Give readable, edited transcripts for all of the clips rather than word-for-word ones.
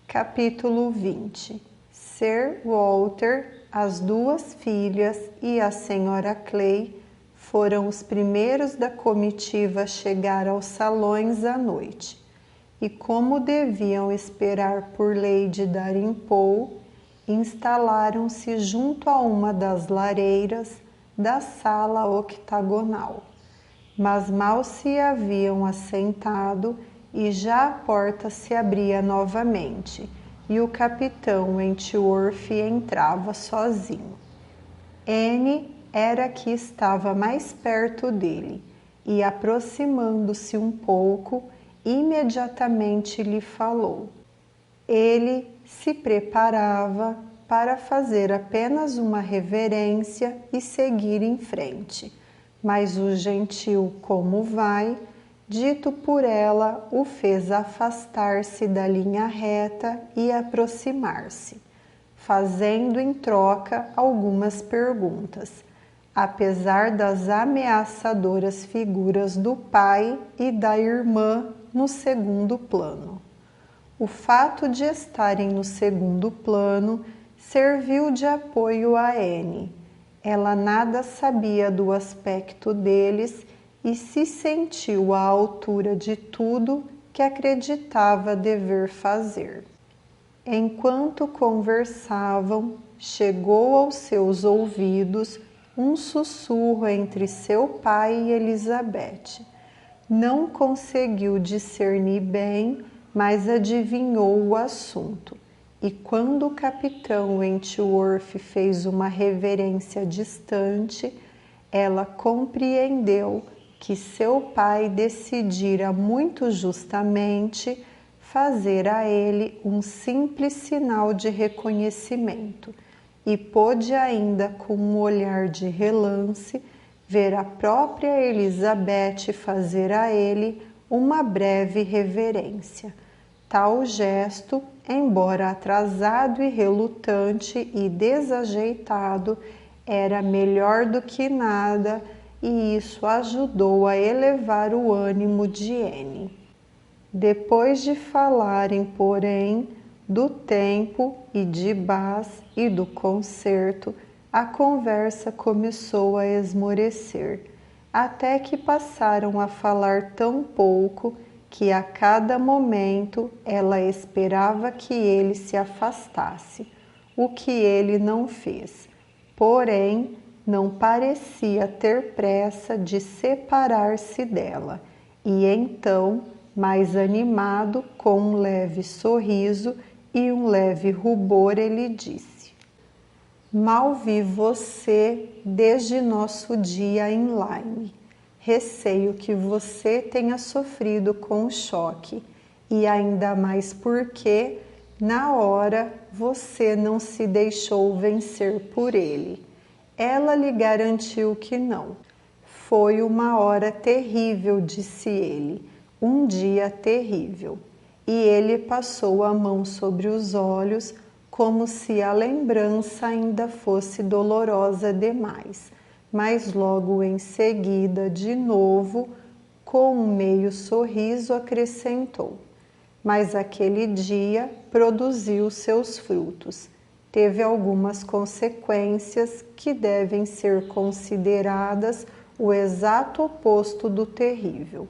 Capítulo 20. Sir Walter, as duas filhas e a senhora Clay foram os primeiros da comitiva a chegar aos salões à noite, e como deviam esperar por Lady Dalrymple, instalaram-se junto a uma das lareiras da sala octagonal. Mas mal se haviam assentado e já a porta se abria novamente, e o capitão Wentworth entrava sozinho. Anne era que estava mais perto dele, e aproximando-se um pouco, imediatamente lhe falou. Ele se preparava para fazer apenas uma reverência e seguir em frente, mas o gentil como vai, dito por ela, o fez afastar-se da linha reta e aproximar-se, fazendo em troca algumas perguntas, apesar das ameaçadoras figuras do pai e da irmã no segundo plano. O fato de estarem no segundo plano serviu de apoio a Anne. Ela nada sabia do aspecto deles e se sentiu à altura de tudo que acreditava dever fazer. Enquanto conversavam, chegou aos seus ouvidos um sussurro entre seu pai e Elizabeth. Não conseguiu discernir bem, mas adivinhou o assunto. E quando o capitão Wentworth fez uma reverência distante, ela compreendeu que seu pai decidira muito justamente fazer a ele um simples sinal de reconhecimento, e pôde ainda, com um olhar de relance, ver a própria Elizabeth fazer a ele uma breve reverência. Tal gesto, embora atrasado e relutante e desajeitado, era melhor do que nada, e isso ajudou a elevar o ânimo de Anne. Depois de falarem, porém, do tempo e de Bath e do concerto, a conversa começou a esmorecer, até que passaram a falar tão pouco que a cada momento ela esperava que ele se afastasse, o que ele não fez. Porém, não parecia ter pressa de separar-se dela, e então, mais animado, com um leve sorriso e um leve rubor, ele disse: mal vi você desde nosso dia em Lyme. Receio que você tenha sofrido com o choque, e ainda mais porque, na hora, você não se deixou vencer por ele. Ela lhe garantiu que não. Foi uma hora terrível, disse ele, um dia terrível. E ele passou a mão sobre os olhos, como se a lembrança ainda fosse dolorosa demais, mas logo em seguida, de novo, com um meio sorriso, acrescentou: mas aquele dia produziu seus frutos. Teve algumas consequências que devem ser consideradas o exato oposto do terrível.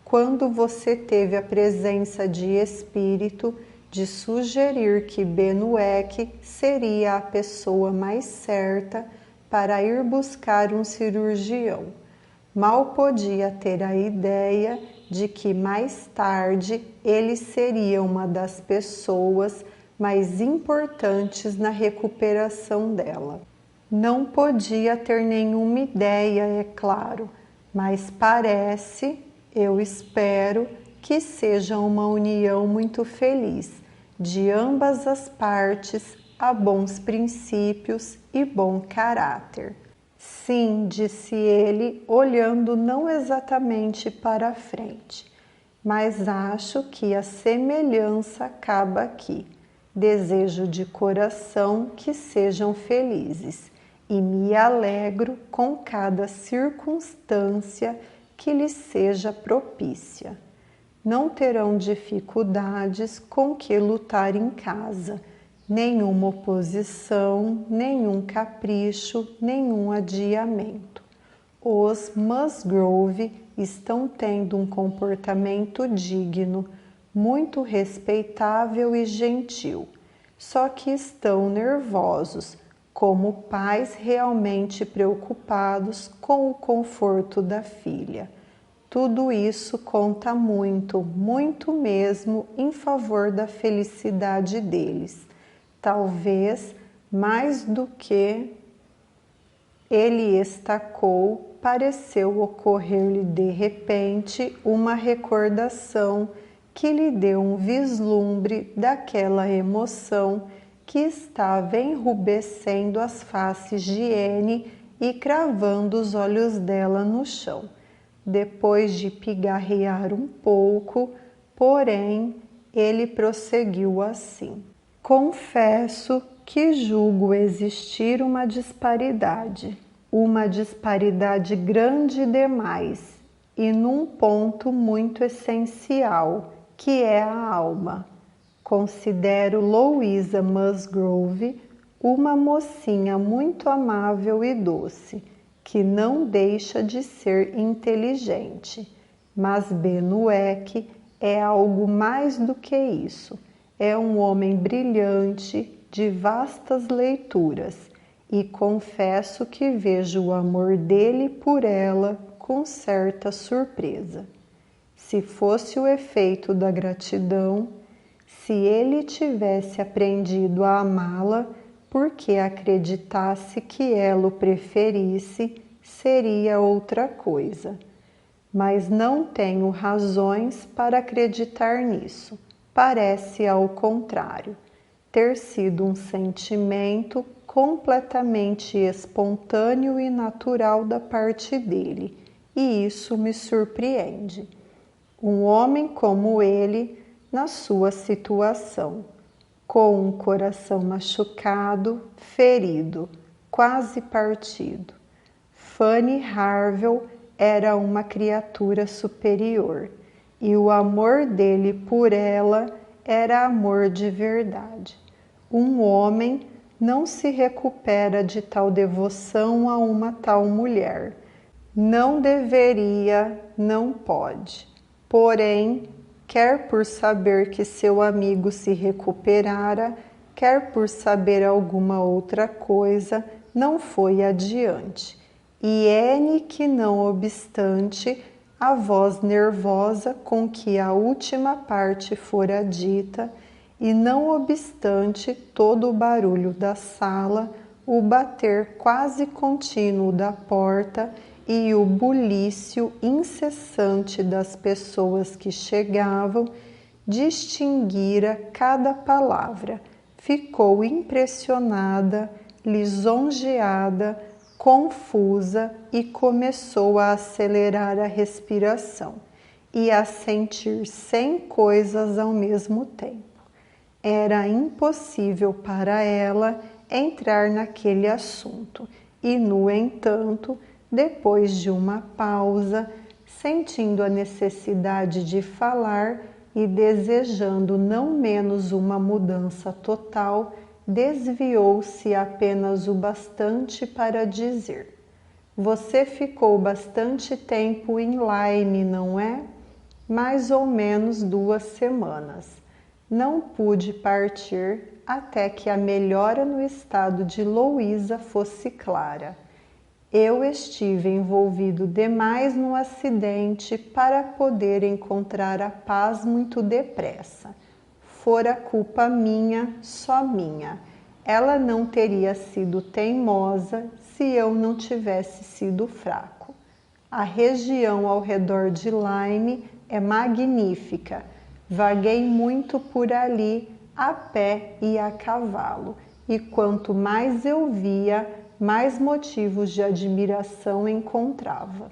Quando você teve a presença de espírito de sugerir que Benwick seria a pessoa mais certa para ir buscar um cirurgião, mal podia ter a ideia de que mais tarde ele seria uma das pessoas mais importantes na recuperação dela. Não podia ter nenhuma ideia, é claro, mas parece, eu espero, que seja uma união muito feliz de ambas as partes, a bons princípios e bom caráter. Sim, disse ele, olhando não exatamente para a frente, mas acho que a semelhança acaba aqui. Desejo de coração que sejam felizes e me alegro com cada circunstância que lhes seja propícia. Não terão dificuldades com que lutar em casa, nenhuma oposição, nenhum capricho, nenhum adiamento. Os Musgrove estão tendo um comportamento digno, muito respeitável e gentil, só que estão nervosos, como pais realmente preocupados com o conforto da filha. Tudo isso conta muito, muito mesmo, em favor da felicidade deles. Talvez mais do que ele estacou, pareceu ocorrer-lhe de repente uma recordação que lhe deu um vislumbre daquela emoção que estava enrubescendo as faces de Anne e cravando os olhos dela no chão. Depois de pigarrear um pouco, porém, ele prosseguiu assim: confesso que julgo existir uma disparidade grande demais, e num ponto muito essencial, que é a alma. Considero Louisa Musgrove uma mocinha muito amável e doce, que não deixa de ser inteligente, mas Bennueck é algo mais do que isso. É um homem brilhante, de vastas leituras, e confesso que vejo o amor dele por ela com certa surpresa. Se fosse o efeito da gratidão, se ele tivesse aprendido a amá-la porque acreditasse que ela o preferisse, seria outra coisa. Mas não tenho razões para acreditar nisso. Parece, ao contrário, ter sido um sentimento completamente espontâneo e natural da parte dele, e isso me surpreende. Um homem como ele, na sua situação, com um coração machucado, ferido, quase partido. Fanny Harville era uma criatura superior, e o amor dele por ela era amor de verdade. Um homem não se recupera de tal devoção a uma tal mulher. Não deveria, não pode. Porém, quer por saber que seu amigo se recuperara, quer por saber alguma outra coisa, não foi adiante. E Anne, que não obstante a voz nervosa com que a última parte fora dita, e não obstante todo o barulho da sala, o bater quase contínuo da porta e o bulício incessante das pessoas que chegavam, distinguira cada palavra, ficou impressionada, lisonjeada, confusa e começou a acelerar a respiração e a sentir 100 coisas ao mesmo tempo. Era impossível para ela entrar naquele assunto e, no entanto, depois de uma pausa, sentindo a necessidade de falar e desejando não menos uma mudança total, desviou-se apenas o bastante para dizer: você ficou bastante tempo em Lyme, não é? Mais ou menos 2 semanas. Não pude partir até que a melhora no estado de Louisa fosse clara. Eu estive envolvido demais no acidente para poder encontrar a paz muito depressa. Fora culpa minha, só minha. Ela não teria sido teimosa se eu não tivesse sido fraco. A região ao redor de Lyme é magnífica. Vaguei muito por ali, a pé e a cavalo, e quanto mais eu via, mais motivos de admiração encontrava.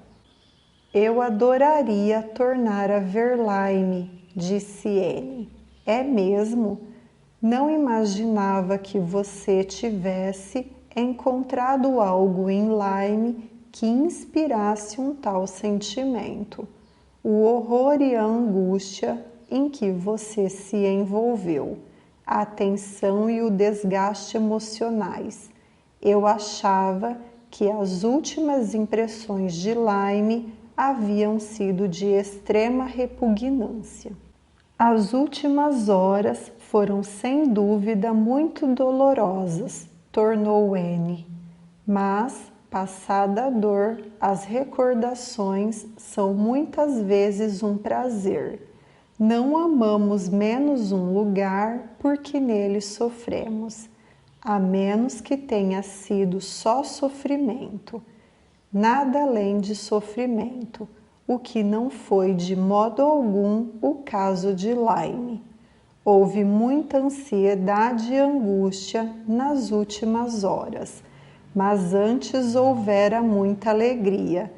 Eu adoraria tornar a ver Lyme, disse Anne. É mesmo? Não imaginava que você tivesse encontrado algo em Lyme que inspirasse um tal sentimento, o horror e a angústia em que você se envolveu, a tensão e o desgaste emocionais. Eu achava que as últimas impressões de Lyme haviam sido de extrema repugnância. As últimas horas foram sem dúvida muito dolorosas, tornou Anne, mas, passada a dor, as recordações são muitas vezes um prazer. Não amamos menos um lugar porque nele sofremos, a menos que tenha sido só sofrimento. Nada além de sofrimento, o que não foi de modo algum o caso de Lyme. Houve muita ansiedade e angústia nas últimas horas, mas antes houvera muita alegria.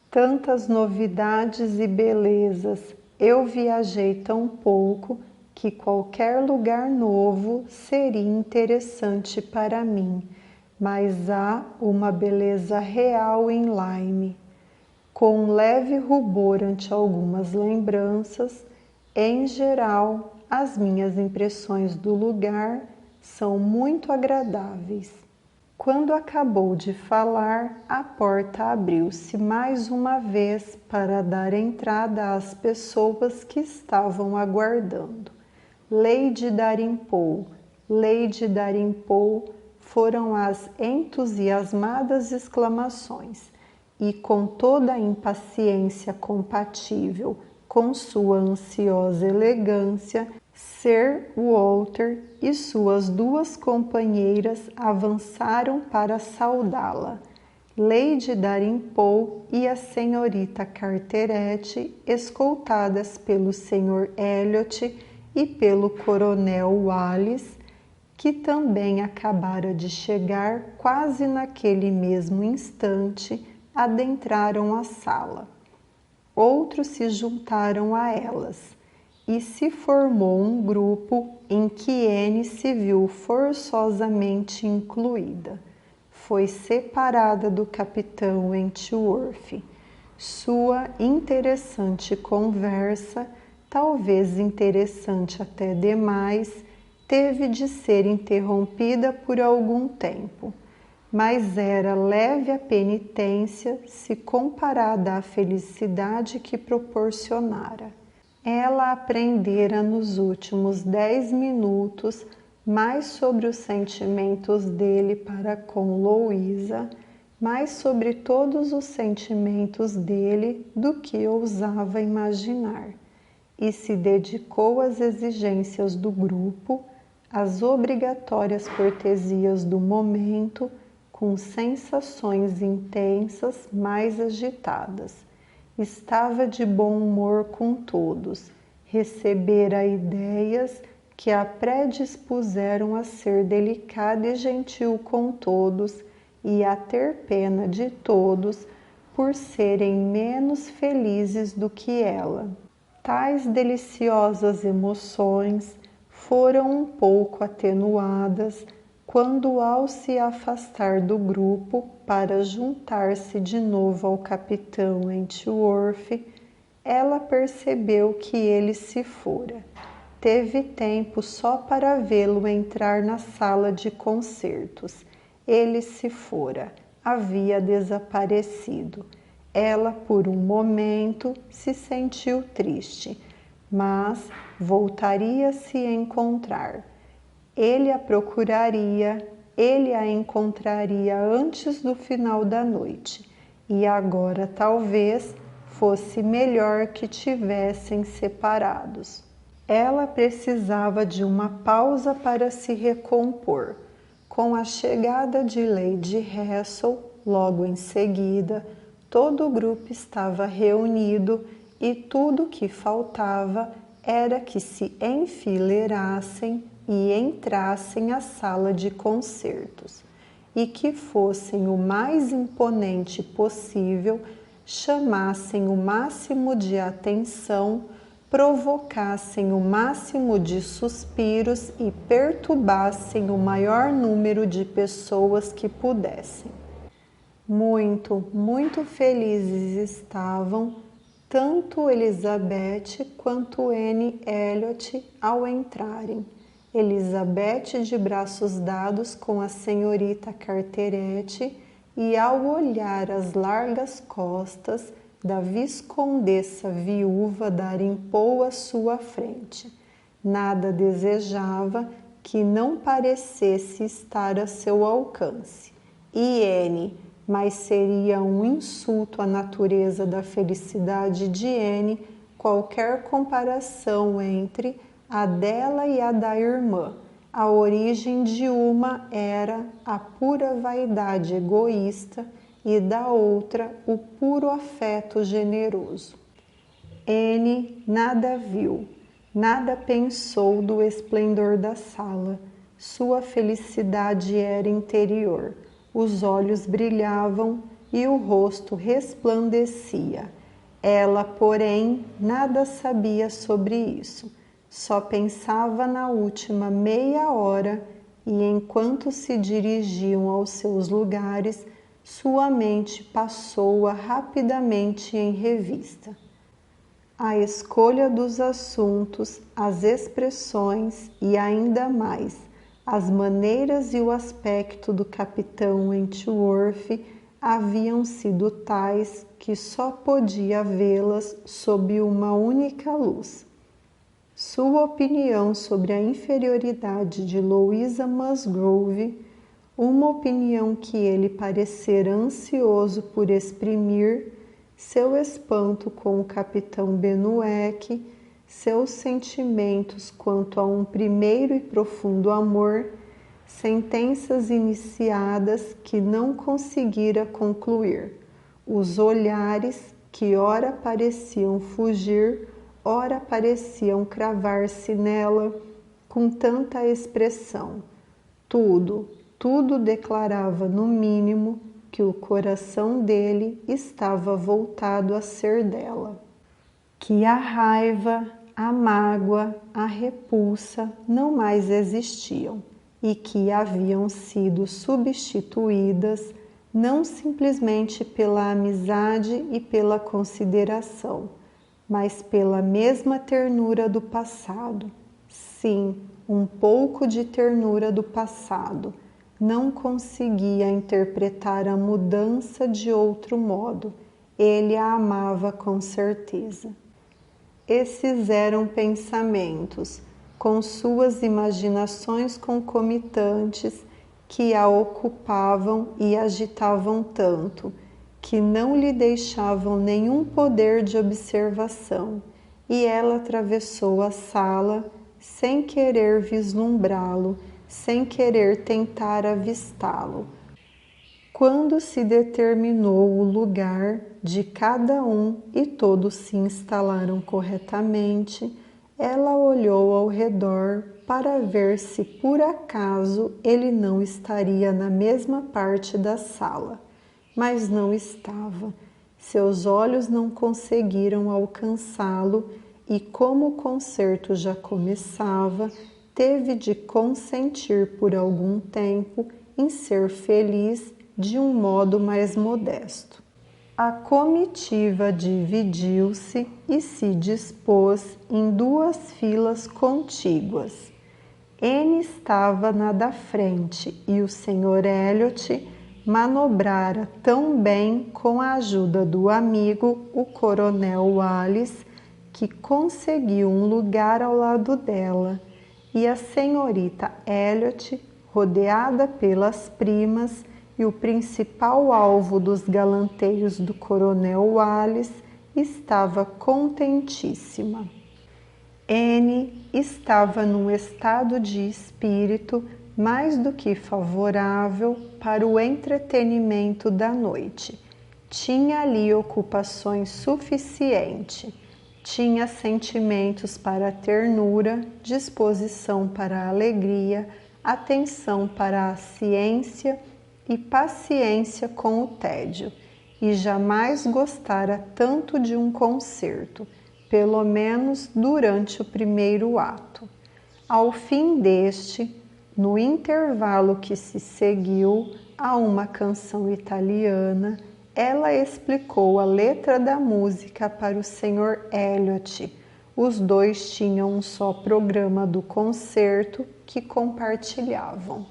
Tantas novidades e belezas, eu viajei tão pouco que qualquer lugar novo seria interessante para mim, mas há uma beleza real em Lyme. Com um leve rubor ante algumas lembranças, em geral, as minhas impressões do lugar são muito agradáveis. Quando acabou de falar, a porta abriu-se mais uma vez para dar entrada às pessoas que estavam aguardando. Lady Dalrymple, Lady Dalrymple, foram as entusiasmadas exclamações, e com toda a impaciência compatível com sua ansiosa elegância, Sir Walter e suas duas companheiras avançaram para saudá-la. Lady Dalrymple e a senhorita Carteret, escoltadas pelo Sr. Elliot e pelo coronel Wallis, que também acabara de chegar quase naquele mesmo instante, adentraram a sala. Outros se juntaram a elas, e se formou um grupo em que Anne se viu forçosamente incluída. Foi separada do capitão Wentworth. Sua interessante conversa, talvez interessante até demais, teve de ser interrompida por algum tempo, mas era leve a penitência se comparada à felicidade que proporcionara. Ela aprendera nos últimos 10 minutos mais sobre os sentimentos dele para com Louisa, mais sobre todos os sentimentos dele do que ousava imaginar, e se dedicou às exigências do grupo, às obrigatórias cortesias do momento, com sensações intensas mais agitadas. Estava de bom humor com todos, recebera ideias que a predispuseram a ser delicada e gentil com todos e a ter pena de todos por serem menos felizes do que ela. Tais deliciosas emoções foram um pouco atenuadas quando, ao se afastar do grupo para juntar-se de novo ao capitão Wentworth, ela percebeu que ele se fora. Teve tempo só para vê-lo entrar na sala de concertos. Ele se fora, havia desaparecido. Ela, por um momento, se sentiu triste, mas voltaria a se encontrar. Ele a procuraria, ele a encontraria antes do final da noite, e agora talvez fosse melhor que tivessem separados. Ela precisava de uma pausa para se recompor. Com a chegada de Lady Russell, logo em seguida, todo o grupo estava reunido e tudo o que faltava era que se enfileirassem e entrassem à sala de concertos e que fossem o mais imponente possível, chamassem o máximo de atenção, provocassem o máximo de suspiros e perturbassem o maior número de pessoas que pudessem. Muito felizes estavam tanto Elizabeth quanto Anne Elliot ao entrarem. Elizabeth de braços dados com a senhorita Carteret e ao olhar as largas costas da viscondessa viúva darem pô à sua frente. Nada desejava que não parecesse estar a seu alcance. E Anne, mas seria um insulto à natureza da felicidade de Anne qualquer comparação entre a dela e a da irmã. A origem de uma era a pura vaidade egoísta e da outra o puro afeto generoso. Anne nada viu, nada pensou do esplendor da sala. Sua felicidade era interior. Os olhos brilhavam e o rosto resplandecia. Ela, porém, nada sabia sobre isso. Só pensava na última meia hora e, enquanto se dirigiam aos seus lugares, sua mente passou-a rapidamente em revista. A escolha dos assuntos, as expressões e ainda mais as maneiras e o aspecto do capitão Wentworth haviam sido tais que só podia vê-las sob uma única luz. Sua opinião sobre a inferioridade de Louisa Musgrove, uma opinião que ele parecera ansioso por exprimir, seu espanto com o capitão Benwick, seus sentimentos quanto a um primeiro e profundo amor, sentenças iniciadas que não conseguira concluir, os olhares que ora pareciam fugir, ora pareciam cravar-se nela com tanta expressão. Tudo declarava no mínimo que o coração dele estava voltado a ser dela, que a raiva, a mágoa, a repulsa não mais existiam e que haviam sido substituídas não simplesmente pela amizade e pela consideração, mas pela mesma ternura do passado. Sim, um pouco de ternura do passado. Não conseguia interpretar a mudança de outro modo. Ele a amava com certeza. Esses eram pensamentos, com suas imaginações concomitantes, que a ocupavam e agitavam tanto, que não lhe deixavam nenhum poder de observação, e ela atravessou a sala sem querer vislumbrá-lo, sem querer tentar avistá-lo. Quando se determinou o lugar de cada um e todos se instalaram corretamente, ela olhou ao redor para ver se por acaso ele não estaria na mesma parte da sala, mas não estava. Seus olhos não conseguiram alcançá-lo e, como o concerto já começava, teve de consentir por algum tempo em ser feliz de um modo mais modesto. A comitiva dividiu-se e se dispôs em duas filas contíguas. Anne estava na da frente e o Sr. Elliot manobrara tão bem com a ajuda do amigo, o coronel Wallis, que conseguiu um lugar ao lado dela, e a senhorita Elliot, rodeada pelas primas, e o principal alvo dos galanteios do coronel Wallis, estava contentíssima. Anne estava num estado de espírito mais do que favorável para o entretenimento da noite. Tinha ali ocupações suficientes, tinha sentimentos para a ternura, disposição para a alegria, atenção para a ciência e paciência com o tédio, e jamais gostara tanto de um concerto, pelo menos durante o primeiro ato. Ao fim deste, No intervalo que se seguiu a uma canção italiana, ela explicou a letra da música para o Sr. Elliot. Os dois tinham um só programa do concerto que compartilhavam.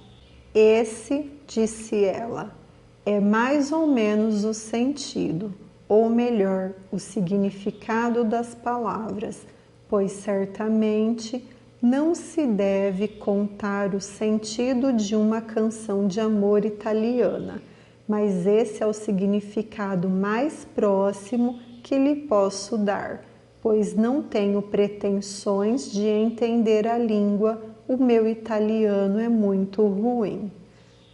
Esse, disse ela, é mais ou menos o sentido, ou melhor, o significado das palavras, pois certamente não se deve contar o sentido de uma canção de amor italiana, mas esse é o significado mais próximo que lhe posso dar, pois não tenho pretensões de entender a língua, o meu italiano é muito ruim.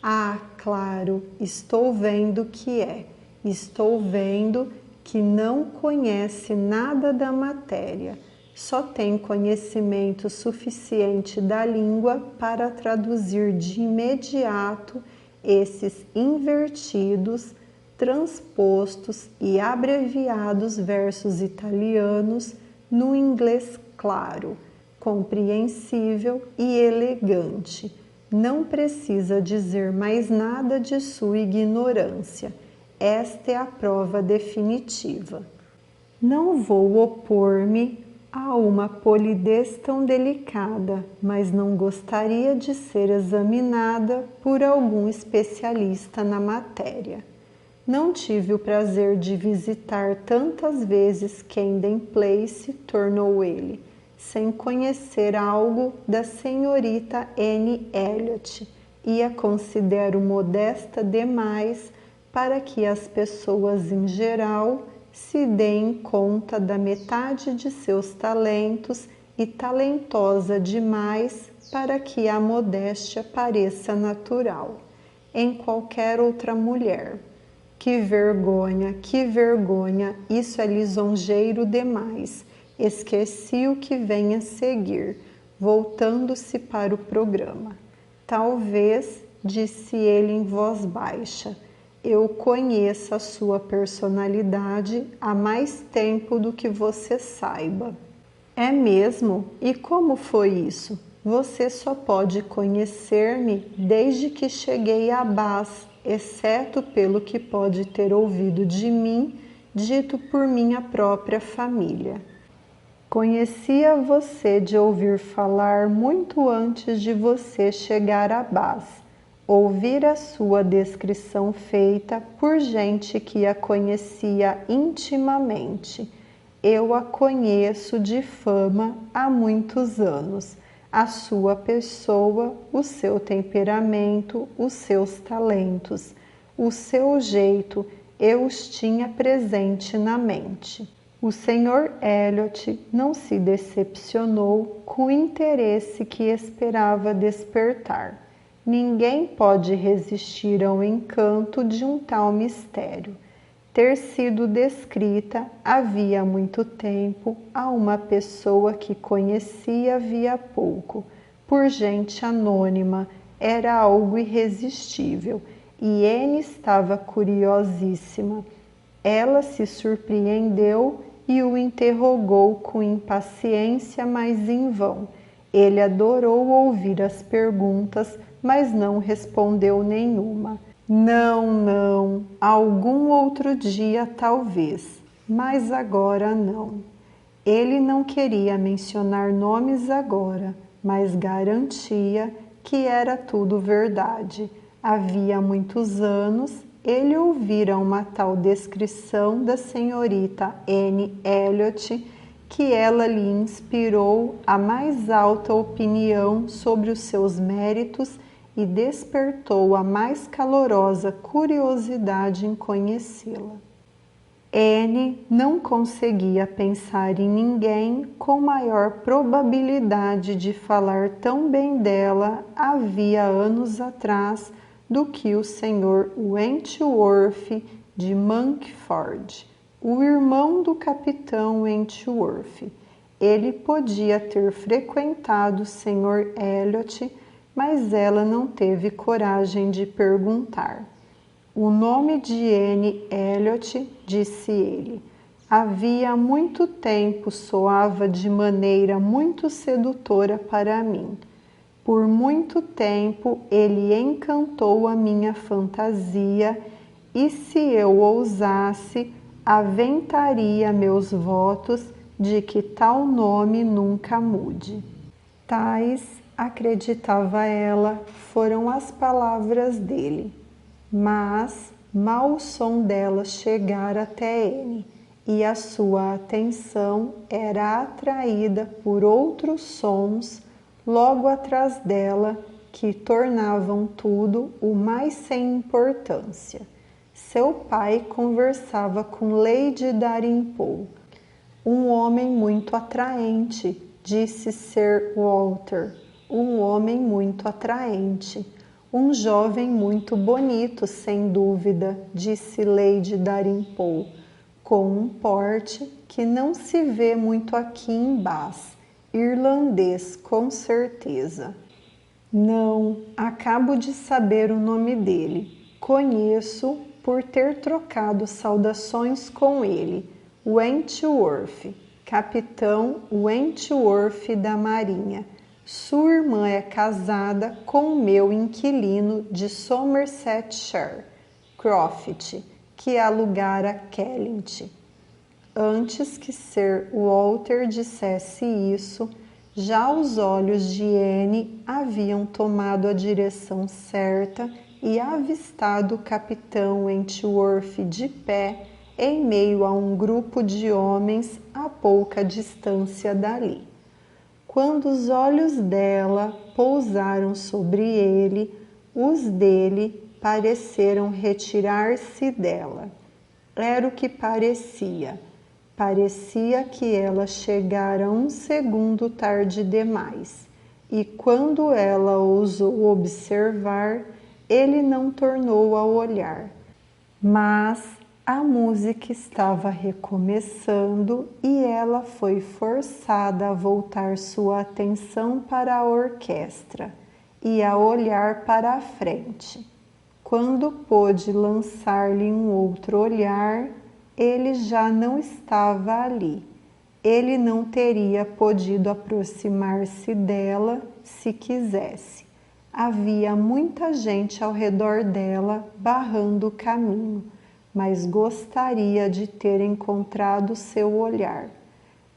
Ah, claro, estou vendo que é. Estou vendo que não conhece nada da matéria, só tem conhecimento suficiente da língua para traduzir de imediato esses invertidos, transpostos e abreviados versos italianos no inglês claro, compreensível e elegante. Não precisa dizer mais nada de sua ignorância. Esta é a prova definitiva. Não vou opor-me a uma polidez tão delicada, mas não gostaria de ser examinada por algum especialista na matéria. Não tive o prazer de visitar tantas vezes Camden Place, tornou ele, sem conhecer algo da senhorita Anne Elliot, e a considero modesta demais para que as pessoas em geral se deem conta da metade de seus talentos e talentosa demais para que a modéstia pareça natural em qualquer outra mulher. Que vergonha, isso é lisonjeiro demais. Esqueci o que vem a seguir, voltando-se para o programa. Talvez, disse ele em voz baixa, eu conheça a sua personalidade há mais tempo do que você saiba. É mesmo? E como foi isso? Você só pode conhecer-me desde que cheguei a Bath, exceto pelo que pode ter ouvido de mim, dito por minha própria família. Conhecia você de ouvir falar muito antes de você chegar a Bath. Ouvir a sua descrição feita por gente que a conhecia intimamente. Eu a conheço de fama há muitos anos. A sua pessoa, o seu temperamento, os seus talentos, o seu jeito, eu os tinha presente na mente. O Sr. Elliot não se decepcionou com o interesse que esperava despertar. Ninguém pode resistir ao encanto de um tal mistério. Ter sido descrita havia muito tempo a uma pessoa que conhecia havia pouco, por gente anônima, era algo irresistível, e Anne estava curiosíssima. Ela se surpreendeu e o interrogou com impaciência, mas em vão. Ele adorou ouvir as perguntas, mas não respondeu nenhuma. Não, algum outro dia talvez, mas agora não. Ele não queria mencionar nomes agora, mas garantia que era tudo verdade. Havia muitos anos, ele ouvira uma tal descrição da senhorita Anne Elliot que ela lhe inspirou a mais alta opinião sobre os seus méritos e despertou a mais calorosa curiosidade em conhecê-la. Anne não conseguia pensar em ninguém com maior probabilidade de falar tão bem dela havia anos atrás do que o Sr. Wentworth de Monkford, o irmão do capitão Wentworth. Ele podia ter frequentado o Sr. Elliot, mas ela não teve coragem de perguntar. O nome de Anne Elliot, disse ele, havia muito tempo soava de maneira muito sedutora para mim. Por muito tempo ele encantou a minha fantasia, e se eu ousasse, aventaria meus votos de que tal nome nunca mude. Tais, acreditava ela, foram as palavras dele, mas mal o som delas chegara até ele, e a sua atenção era atraída por outros sons logo atrás dela, que tornavam tudo o mais sem importância. Seu pai conversava com Lady Dalrymple. Um homem muito atraente, disse Sir Walter. Um homem muito atraente. Um jovem muito bonito, sem dúvida, disse Lady Dalrymple, com um porte que não se vê muito aqui em Bath. Irlandês, com certeza. Não, acabo de saber o nome dele. Conheço por ter trocado saudações com ele. Wentworth, capitão Wentworth da Marinha. Sua irmã é casada com o meu inquilino de Somersetshire, Croft, que alugara Kellynch. Antes que Sir Walter dissesse isso, já os olhos de Anne haviam tomado a direção certa e avistado o capitão Wentworth de pé em meio a um grupo de homens a pouca distância dali. Quando os olhos dela pousaram sobre ele, os dele pareceram retirar-se dela. Era o que parecia. Parecia que ela chegara um segundo tarde demais, e quando ela ousou observar, ele não tornou a olhar. Mas a música estava recomeçando e ela foi forçada a voltar sua atenção para a orquestra e a olhar para a frente. Quando pôde lançar-lhe um outro olhar, ele já não estava ali. Ele não teria podido aproximar-se dela se quisesse. Havia muita gente ao redor dela barrando o caminho, mas gostaria de ter encontrado seu olhar.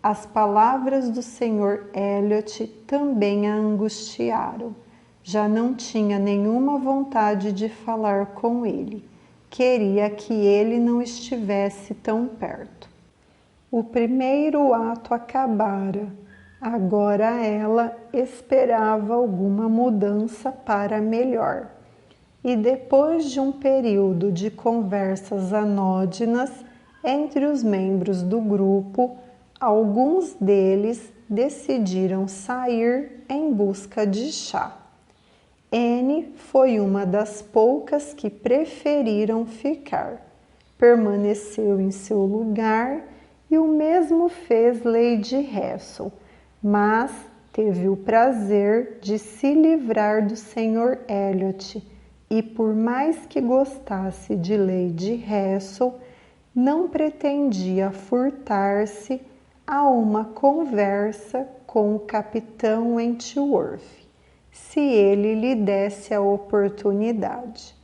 As palavras do Sr. Elliot também a angustiaram. Já não tinha nenhuma vontade de falar com ele. Queria que ele não estivesse tão perto. O primeiro ato acabara. Agora ela esperava alguma mudança para melhor. E depois de um período de conversas anódinas entre os membros do grupo, alguns deles decidiram sair em busca de chá. Anne foi uma das poucas que preferiram ficar. Permaneceu em seu lugar e o mesmo fez Lady Russell, mas teve o prazer de se livrar do Sr. Elliot e, por mais que gostasse de Lady Russell, não pretendia furtar-se a uma conversa com o capitão Wentworth, se ele lhe desse a oportunidade.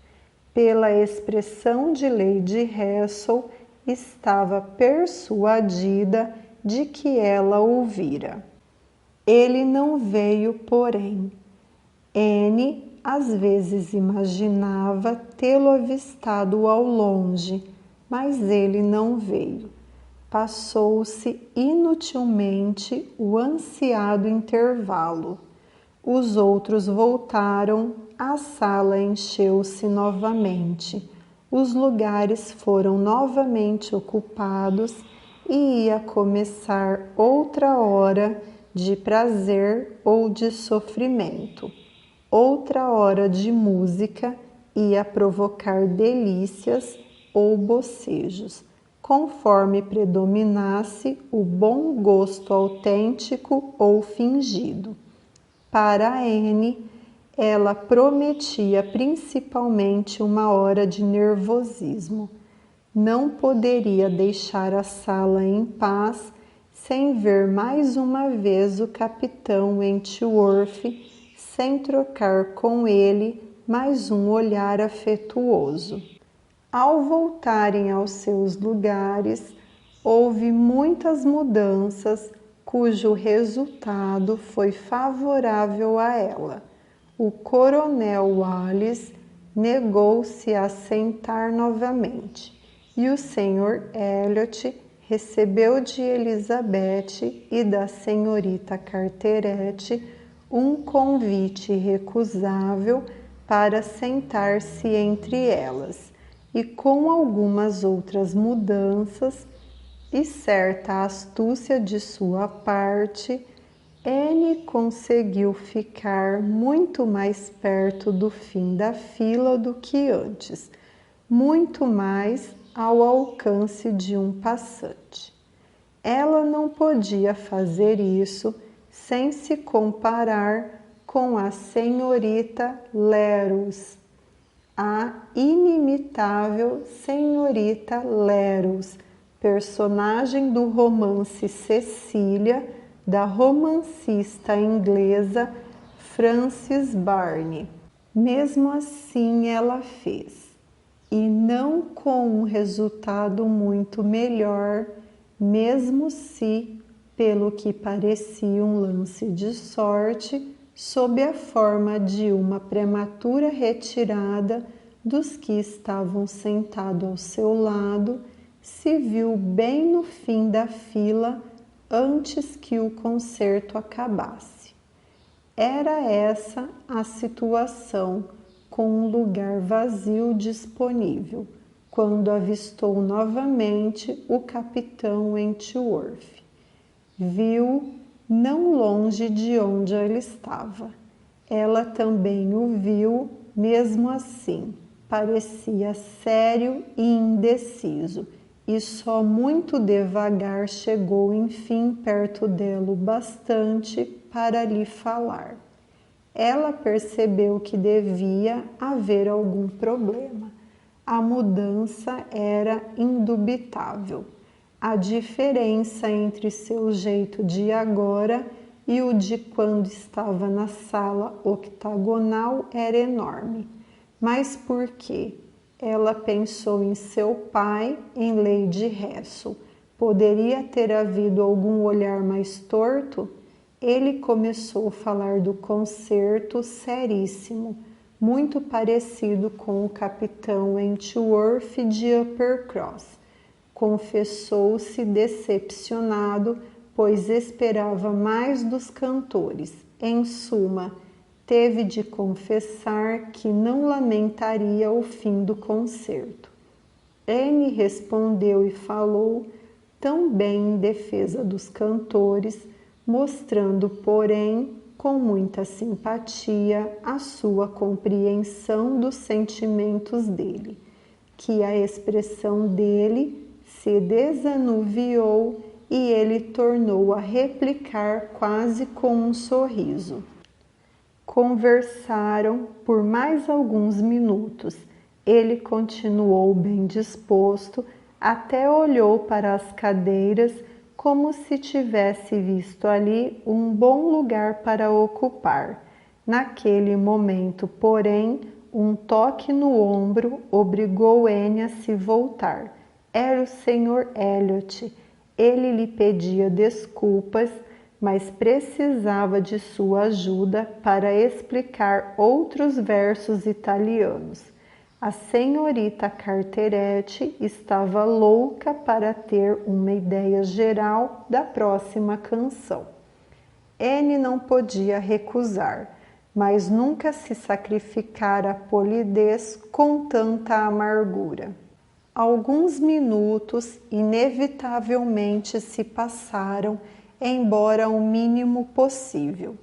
Pela expressão de Lady Russell, estava persuadida de que ela ouvira. Ele não veio, porém. Anne às vezes imaginava tê-lo avistado ao longe, mas ele não veio. Passou-se inutilmente o ansiado intervalo. Os outros voltaram, a sala encheu-se novamente. Os lugares foram novamente ocupados e ia começar outra hora de prazer ou de sofrimento. Outra hora de música ia provocar delícias ou bocejos, conforme predominasse o bom gosto autêntico ou fingido. Para Anne, ela prometia principalmente uma hora de nervosismo. Não poderia deixar a sala em paz sem ver mais uma vez o capitão Wentworth sem trocar com ele mais um olhar afetuoso. Ao voltarem aos seus lugares, houve muitas mudanças, cujo resultado foi favorável a ela. O coronel Wallace negou-se a sentar novamente, e o Sr. Elliot recebeu de Elizabeth e da senhorita Carteret um convite irrecusável para sentar-se entre elas, e com algumas outras mudanças e certa astúcia de sua parte, Anne conseguiu ficar muito mais perto do fim da fila do que antes, muito mais ao alcance de um passante. Ela não podia fazer isso sem se comparar com a senhorita Larus, a inimitável senhorita Larus, personagem do romance Cecília, da romancista inglesa Frances Barney. Mesmo assim ela fez, e não com um resultado muito melhor, mesmo se, pelo que parecia um lance de sorte, sob a forma de uma prematura retirada dos que estavam sentados ao seu lado, se viu bem no fim da fila antes que o concerto acabasse. Era essa a situação, com um lugar vazio disponível, quando avistou novamente o capitão Wentworth. Viu não longe de onde ele estava. Ela também o viu, mesmo assim, parecia sério e indeciso, e só muito devagar chegou enfim perto dela o bastante para lhe falar. Ela percebeu que devia haver algum problema. A mudança era indubitável. A diferença entre seu jeito de agora e o de quando estava na sala octagonal era enorme. Mas por quê? Ela pensou em seu pai, em Lady Russell. Poderia ter havido algum olhar mais torto? Ele começou a falar do concerto seríssimo, muito parecido com o capitão Wentworth de Uppercross. Confessou-se decepcionado, pois esperava mais dos cantores. Em suma, teve de confessar que não lamentaria o fim do concerto. Anne respondeu e falou tão bem em defesa dos cantores, mostrando, porém, com muita simpatia a sua compreensão dos sentimentos dele, que a expressão dele se desanuviou e ele tornou a replicar quase com um sorriso. Conversaram por mais alguns minutos. Ele continuou bem disposto, até olhou para as cadeiras como se tivesse visto ali um bom lugar para ocupar. Naquele momento, porém, um toque no ombro obrigou Anne a se voltar. Era o Sr. Elliot. Ele lhe pedia desculpas, mas precisava de sua ajuda para explicar outros versos italianos. A senhorita Carteret estava louca para ter uma ideia geral da próxima canção. Anne não podia recusar, mas nunca se sacrificara à polidez com tanta amargura. Alguns minutos inevitavelmente se passaram, embora o mínimo possível,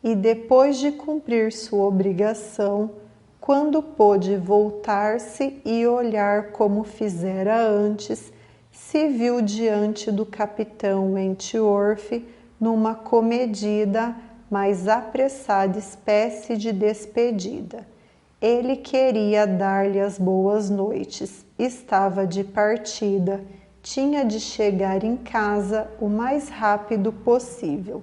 e depois de cumprir sua obrigação, quando pôde voltar-se e olhar como fizera antes, se viu diante do capitão Wentworth numa comedida, mas apressada espécie de despedida. Ele queria dar-lhe as boas noites, estava de partida, tinha de chegar em casa o mais rápido possível.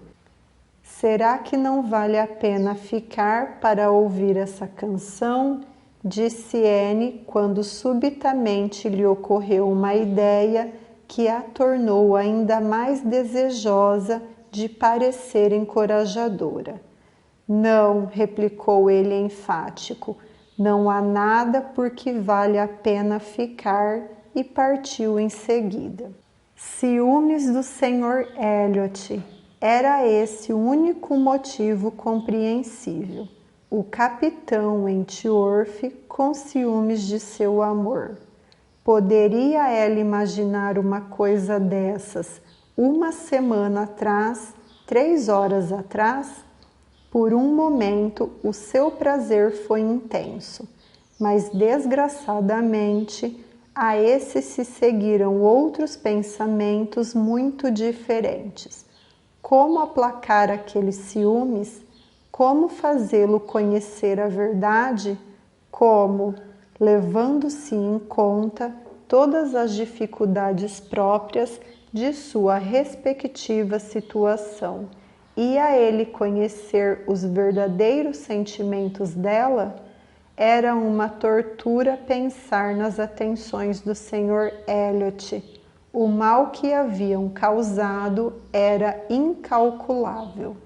será que não vale a pena ficar para ouvir essa canção? Disse Anne quando subitamente lhe ocorreu uma ideia que a tornou ainda mais desejosa de parecer encorajadora. Não, replicou ele enfático, não há nada por que vale a pena ficar, e partiu em seguida. Ciúmes do Sr. Elliot. Era esse o único motivo compreensível. O capitão Wentworth com ciúmes de seu amor. Poderia ela imaginar uma coisa dessas uma semana atrás, 3 horas atrás? Por um momento, o seu prazer foi intenso, mas desgraçadamente a esse se seguiram outros pensamentos muito diferentes. Como aplacar aqueles ciúmes? Como fazê-lo conhecer a verdade? Como, levando-se em conta todas as dificuldades próprias de sua respectiva situação, ia ele conhecer os verdadeiros sentimentos dela? Era uma tortura pensar nas atenções do Sr. Elliot. O mal que haviam causado era incalculável.